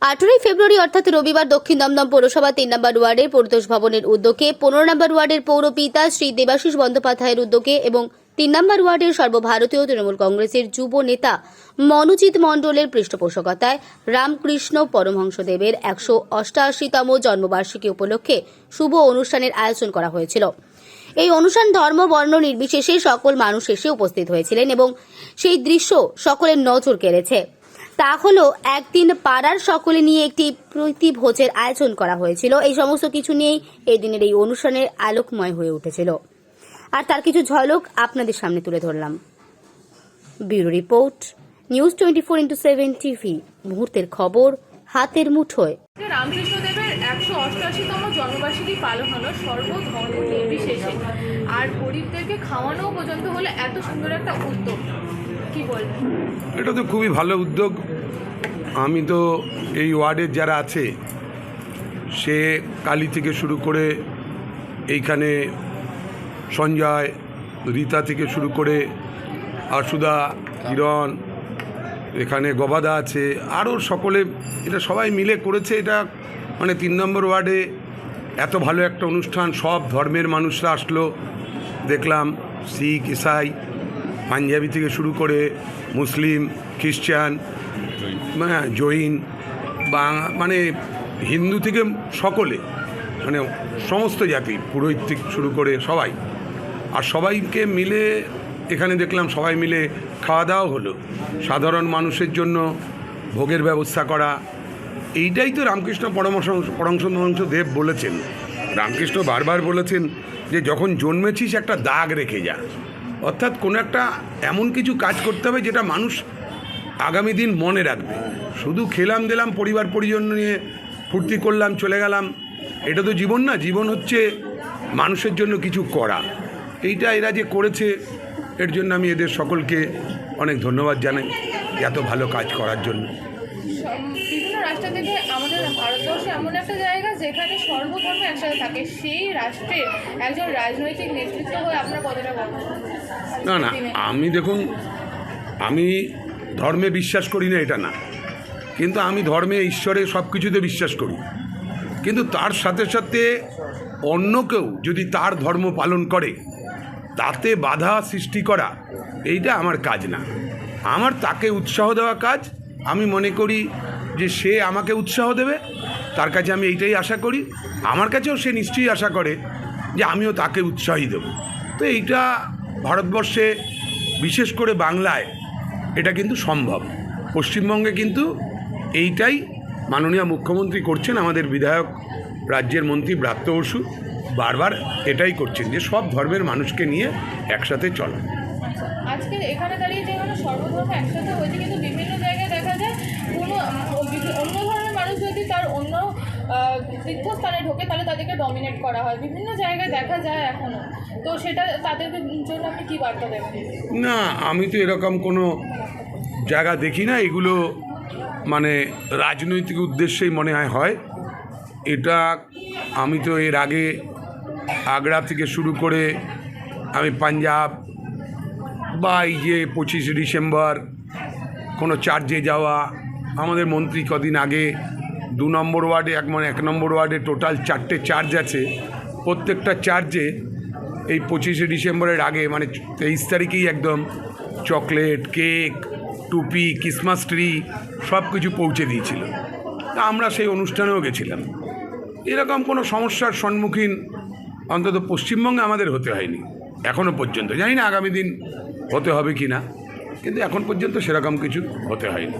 18 ফেব্রুয়ারি অর্থাৎ রবিবার দক্ষিণ দমদম পৌরসভা 3 নম্বর ওয়ার্ডের পরিতোষ ভবনের উদ্যোগে 15 নম্বর ওয়ার্ডের পৌরপিতা শ্রী দেবাশিস বন্দ্যোপাধ্যায়ের উদ্যোগে এবং 3 নম্বর ওয়ার্ডের সর্বভারতীয় তৃণমূল কংগ্রেসের যুব নেতা মনোজিৎ মণ্ডলের পৃষ্ঠপোষকতায় রামকৃষ্ণ পরমহংসদেবের 188তম জন্মবার্ষিকী উপলক্ষে শুভ অনুষ্ঠানের আয়োজন করা হয়েছিল। এই অনুষ্ঠান ধর্ম বর্ণ নির্বিশেষে সকল মানুষ এসে উপস্থিত হয়েছিলেন এবং সেই দৃশ্য সকলের নজর কেড়েছে। তা হলো একদিন পাড়ার সকলে নিয়ে একটি প্রীতিভোজের আয়োজন করা হয়েছিল। এই সমস্ত কিছু নিয়েই এই দিনের এই অনুষ্ঠানের আলোকময় হয়ে উঠেছিল, আর তার কিছু ঝলক আপনাদের সামনে তুলে ধরলাম। Bureau report, news 24x7 TV, মুহূর্তের খবর হাতের মুঠোয়। রামকৃষ্ণদেবের 188তম জন্মবার্ষিকী পালন হলো সর্বধর্ম নির্বিশেষে, আর গরিবদেরকে খাওয়ানো পর্যন্ত হলো এত সুন্দর একটা উদ্যোগ। কি বলবেন? এটা তো খুবই ভালো উদ্যোগ। আমি তো এই ওয়ার্ডের যারা আছে, সে কালী থেকে শুরু করে এইখানে সঞ্জয়, রীতা থেকে শুরু করে আশুদা, কিরণ, এখানে গবাদা আছে, আরও সকলে এটা সবাই মিলে করেছে। এটা মানে 3 নম্বর ওয়ার্ডে এত ভালো একটা অনুষ্ঠান, সব ধর্মের মানুষরা আসলো। দেখলাম শিখ, ইসাই, পাঞ্জাবি থেকে শুরু করে মুসলিম, খ্রিস্টান, জৈন, মানে হিন্দু থেকে সকলে, মানে সমস্ত জাতি, পুরোহিত থেকে শুরু করে সবাই, আর সবাইকে মিলে এখানে দেখলাম সবাই মিলে খাওয়া দাওয়া হলো। সাধারণ মানুষের জন্য ভোগের ব্যবস্থা করা, এইটাই তো রামকৃষ্ণ পরমহংস দেব বলেছেন। রামকৃষ্ণ বারবার বলেছেন যে যখন জন্মেছিস একটা দাগ রেখে যা, অর্থাৎ কোনো একটা এমন কিছু কাজ করতে হবে যেটা মানুষ আগামী দিন মনে রাখবে। শুধু খেলাম দিলাম, পরিবার পরিজন নিয়ে ফুর্তি করলাম, চলে গেলাম, এটা তো জীবন না। জীবন হচ্ছে মানুষের জন্য কিছু করা। এইটা এরা যে করেছে, এর জন্য আমি এদের সকলকে অনেক ধন্যবাদ জানাই এত ভালো কাজ করার জন্য। বিভিন্ন রাষ্ট্র থেকে আমাদের ভারতবর্ষে এমন একটা জায়গা যেখানে সর্বধর্ম একসাথে থাকে, সেই রাষ্ট্রে একজন রাজনৈতিক নেতৃত্ব হয়ে আপনার কতটা বলবেন? না, আমি দেখুন, আমি ধর্মে বিশ্বাস করি না এটা না, কিন্তু আমি ধর্মে, ঈশ্বরে সব কিছুতে বিশ্বাস করি। কিন্তু তার সাথে সাথে অন্য কেউ যদি তার ধর্ম পালন করে তাতে বাধা সৃষ্টি করা, এইটা আমার কাজ না। আমার তাকে উৎসাহ দেওয়া কাজ। আমি মনে করি যে সে আমাকে উৎসাহ দেবে, তার কাছে আমি এইটাই আশা করি। আমার কাছেও সে নিশ্চয়ই আশা করে যে আমিও তাকে উৎসাহই দেব। তো এইটা ভারতবর্ষে, বিশেষ করে বাংলায় এটা কিন্তু সম্ভব। পশ্চিমবঙ্গে কিন্তু এইটাই মাননীয় মুখ্যমন্ত্রী করছেন। আমাদের বিধায়ক, রাজ্যের মন্ত্রী ব্রাত্য বসু বারবার এটাই করছেন যে সব ধর্মের মানুষকে নিয়ে একসাথে চলা। আজকে এখানে দাঁড়িয়ে যেখানে সর্বধর্ম একসাথে হয়েছে, কিন্তু বিভিন্ন জায়গায় দেখা যায় কোনো অন্য ধর্মের মানুষ যদি তার অন্য তীর্থস্থানে ঢোকে তাহলে তাদেরকে ডমিনেট করা হয়, বিভিন্ন জায়গায় দেখা যায় এখনও। তো সেটা তাদের জন্য আপনি কী বার্তা দেবেন? না, আমি তো এরকম কোনো জায়গা দেখি না। এগুলো মানে রাজনৈতিক উদ্দেশ্যেই মনে হয়। এটা আমি তো এর আগে আগ্রা থেকে শুরু করে আমি পাঞ্জাব বা এই যে 25শে ডিসেম্বর কোনো চার্চে যাওয়া, আমাদের মন্ত্রী কদিন আগে 2 নম্বর ওয়ার্ডে, 1 নম্বর ওয়ার্ডে টোটাল 4টে চার্চ আছে। প্রত্যেকটা চার্চে এই 25শে ডিসেম্বরের আগে মানে 23 তারিখেই একদম চকলেট, কেক, টুপি, ক্রিসমাস ট্রি সব কিছু পৌঁছে দিয়েছিল। তা আমরা সেই অনুষ্ঠানেও গেছিলাম। এরকম কোনো সমস্যার সম্মুখীন অন্তত পশ্চিমবঙ্গে আমাদের হতে হয়নি এখনও পর্যন্ত। জানি না আগামী দিন হতে হবে কি না, কিন্তু এখন পর্যন্ত সেরকম কিছু হতে হয়নি।